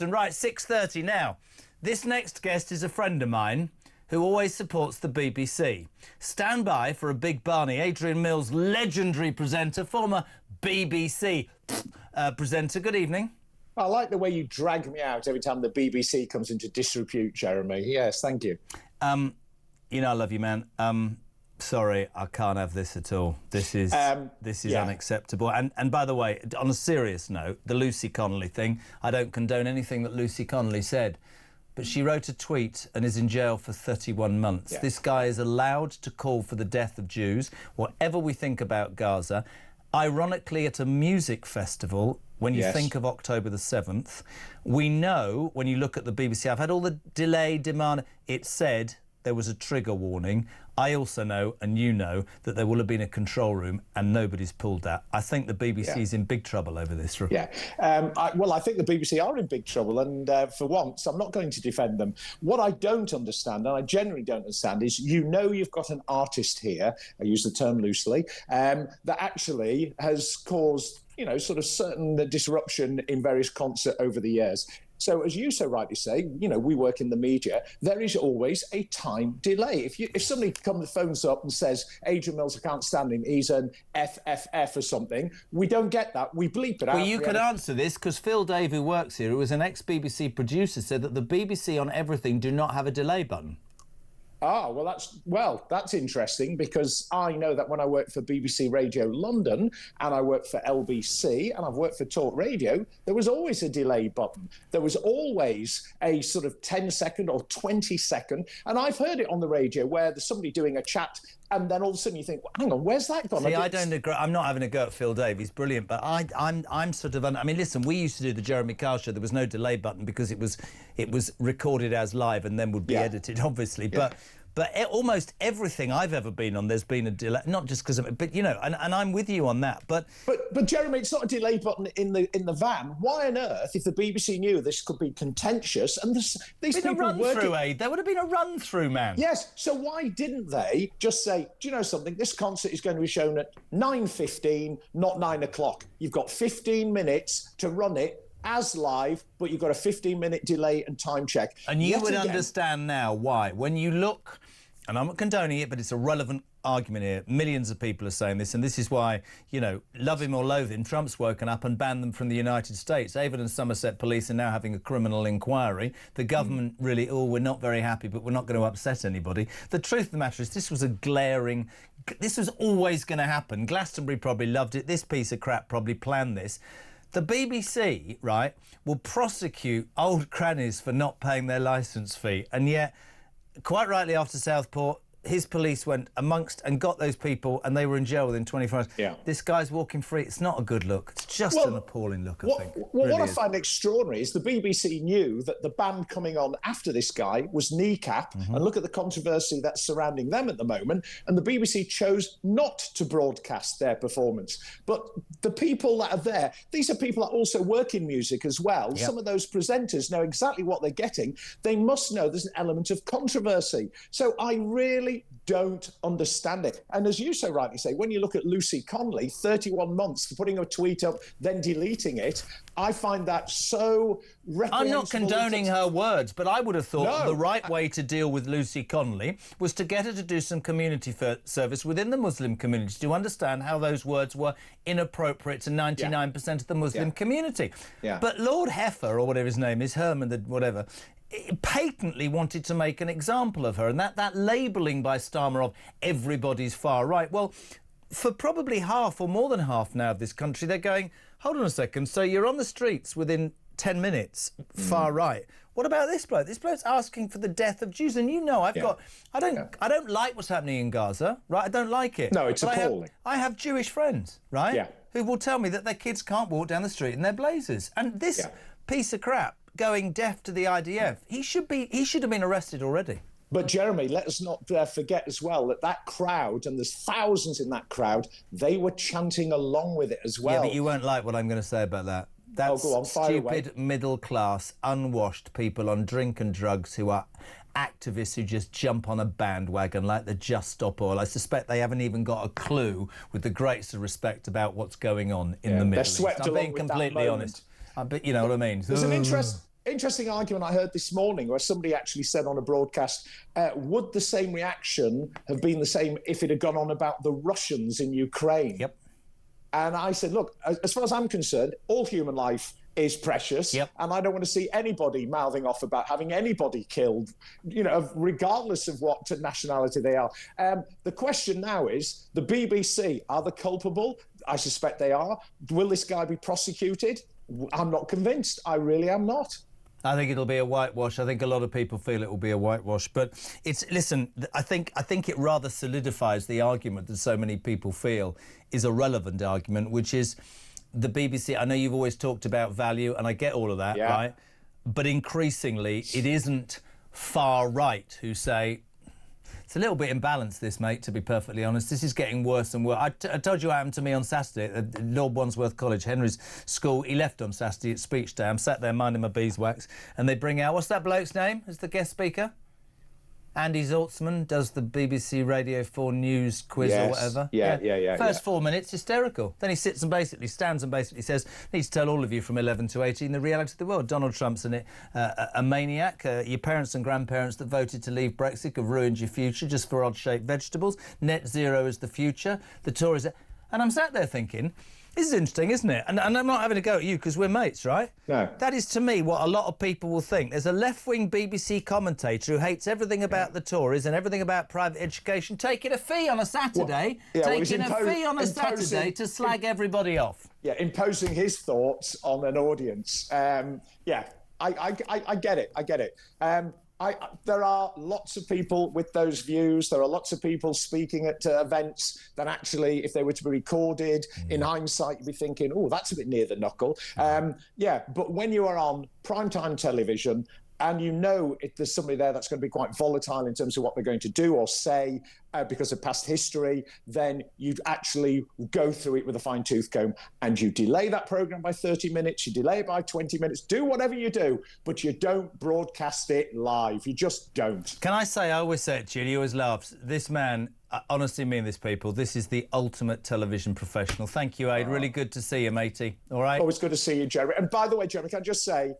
And right, 6:30 now. This next guest is a friend of mine who always supports the BBC. Stand by for a big Barney. Adrian Mills, legendary presenter, former BBC presenter. Good evening. I like the way you drag me out every time the BBC comes into disrepute, Jeremy. Yes, thank you. You know I love you, man. Sorry, I can't have this at all. This is unacceptable. And by the way, on a serious note, the Lucy Connolly thing, I don't condone anything that Lucy Connolly said, but she wrote a tweet and is in jail for 31 months. Yeah. This guy is allowed to call for the death of Jews, whatever we think about Gaza. Ironically, at a music festival, when you think of October the 7th, we know, when you look at the BBC, I've had all the delay, demand, it said there was a trigger warning. I also know, and you know, that there will have been a control room and nobody's pulled that. I think the BBC is in big trouble over this. I think the BBC are in big trouble, and for once, I'm not going to defend them. What I don't understand, and I generally don't understand, is you've got an artist here, I use the term loosely, that actually has caused sort of certain disruption in various concerts over the years. So, as you so rightly say, we work in the media. There is always a time delay. If somebody phones up and says, Adrian Mills, I can't stand him, he's an FFF or something, we don't get that. We bleep it out. Well, you could answer this, because Phil Dave, who works here, who was an ex-BBC producer, said that the BBC on everything do not have a delay button. Ah, that's interesting, because I know that when I worked for BBC Radio London and I worked for LBC and I've worked for Talk Radio, there was always a delay button. There was always a sort of 10-second or 20-second, and I've heard it on the radio where there's somebody doing a chat and then all of a sudden you think, well, hang on, where's that gone? See, I don't agree. I'm not having a go at Phil Dave. He's brilliant, but I'm sort of... I mean, listen, we used to do the Jeremy Kyle show. There was no delay button because it was recorded as live and then would be edited, obviously. Yeah. But almost everything I've ever been on, there's been a delay. Not just because of it, but, and I'm with you on that. But Jeremy, it's not a delay button in the van. Why on earth, if the BBC knew this could be contentious, and these people run-through, Aid. There would have been a run-through, man. Yes, so why didn't they just say, do you know something? This concert is going to be shown at 9:15, not 9 o'clock. You've got 15 minutes to run it as live, but you've got a 15-minute delay and time check. And you would understand now why. When you look, and I'm not condoning it, but it's a relevant argument here. Millions of people are saying this, and this is why, love him or loathe him, Trump's woken up and banned them from the United States. Avon and Somerset Police are now having a criminal inquiry. The government really, we're not very happy, but we're not going to upset anybody. The truth of the matter is this was a glaring... This was always going to happen. Glastonbury probably loved it. This piece of crap probably planned this. The BBC, right, will prosecute old crannies for not paying their licence fee, and yet, quite rightly after Southport, his police went amongst and got those people, and they were in jail within 24 hours. Yeah. This guy's walking free. It's not a good look. It's just an appalling look, I think. What I find extraordinary is the BBC knew that the band coming on after this guy was Kneecap, and look at the controversy that's surrounding them at the moment, and the BBC chose not to broadcast their performance. But the people that are there, these are people that also work in music as well. Yep. Some of those presenters know exactly what they're getting. They must know there's an element of controversy. So I really don't understand it. And as you so rightly say, when you look at Lucy Connolly, 31 months for putting a tweet up, then deleting it, I find that so reprehensible. I'm not condoning her words, but I would have thought the right way to deal with Lucy Connolly was to get her to do some community service within the Muslim community to understand how those words were inappropriate to 99% of the Muslim community. Yeah. But Lord Heifer, or whatever his name is, Herman, whatever, patently wanted to make an example of her, and that labelling by Starmer of everybody's far right. Well, for probably half or more than half now of this country, they're going, hold on a second, so you're on the streets within 10 minutes, far right. What about this bloke? This bloke's asking for the death of Jews, and I don't like what's happening in Gaza, right? I don't like it. No, it's appalling. I have Jewish friends, right, who will tell me that their kids can't walk down the street in their blazers, and this piece of crap going deaf to the IDF, he should have been arrested already. But Jeremy, let us not forget as well that crowd, and there's thousands in that crowd, they were chanting along with it as well. Yeah, but you won't like what I'm going to say about that. That's go on, fire away. Stupid, middle-class, unwashed people on drink and drugs who are activists who just jump on a bandwagon like the Just Stop Oil. I suspect they haven't even got a clue, with the greatest of respect, about what's going on in the Middle East. I'm being completely honest. But you know what I mean. There's an interesting argument I heard this morning where somebody actually said on a broadcast, would the same reaction have been the same if it had gone on about the Russians in Ukraine? Yep. And I said, look, as far as I'm concerned, all human life is precious. Yep. And I don't want to see anybody mouthing off about having anybody killed, you know, regardless of what nationality they are. The question now is, the BBC, are they culpable? I suspect they are. Will this guy be prosecuted? I'm not convinced. I really am not. I think it'll be a whitewash. I think a lot of people feel it will be a whitewash. But listen, I think it rather solidifies the argument that so many people feel is a relevant argument, which is the BBC. I know you've always talked about value, and I get all of that, yeah. right? But increasingly, it isn't far right who say, it's a little bit imbalanced, this, mate, to be perfectly honest. This is getting worse and worse. I told you what happened to me on Saturday at Lord Wandsworth College, Henry's school. He left on Saturday at speech day. I'm sat there minding my beeswax, and they bring out, what's that bloke's name as the guest speaker? Andy Zaltzman does the BBC Radio 4 news quiz or whatever. Yeah. First 4 minutes, hysterical. Then he stands and basically says, need to tell all of you from 11 to 18 the reality of the world. Donald Trump's a maniac. Your parents and grandparents that voted to leave Brexit have ruined your future just for odd-shaped vegetables. Net zero is the future. The Tories... And I'm sat there thinking... This is interesting, isn't it? And I'm not having a go at you because we're mates, right? No. That is, to me, what a lot of people will think. There's a left-wing BBC commentator who hates everything about the Tories and everything about private education, taking a fee on a Saturday, taking a fee on a Saturday to slag everybody off. Yeah, imposing his thoughts on an audience. I get it. I get it. There are lots of people with those views. There are lots of people speaking at events that actually, if they were to be recorded, in hindsight, you'd be thinking, oh, that's a bit near the knuckle. But when you are on primetime television and you know there's somebody there that's going to be quite volatile in terms of what they're going to do or say because of past history, then you actually go through it with a fine-tooth comb and you delay that programme by 30 minutes, you delay it by 20 minutes, do whatever you do, but you don't broadcast it live. You just don't. Can I say, I always say it to you, and you always laugh, this man, I honestly mean this, people, this is the ultimate television professional. Thank you, Aid. Really good to see you, matey. All right? Always good to see you, Jeremy. And by the way, Jeremy, can I just say,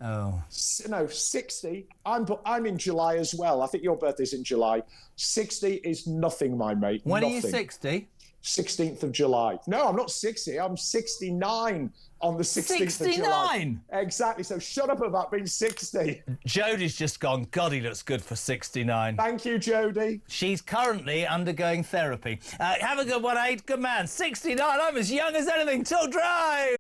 60, I'm in July as well. I think your birthday's in July. 60 is nothing, my mate. When nothing. are you 60? 16th of July. No, I'm not 60. I'm 69 on the 16th of July. 69? Exactly. So shut up about being 60. Jodie's just gone, God, he looks good for 69. Thank you, Jodie. She's currently undergoing therapy. Have a good one, Aid. Good man. 69. I'm as young as anything. Till drive.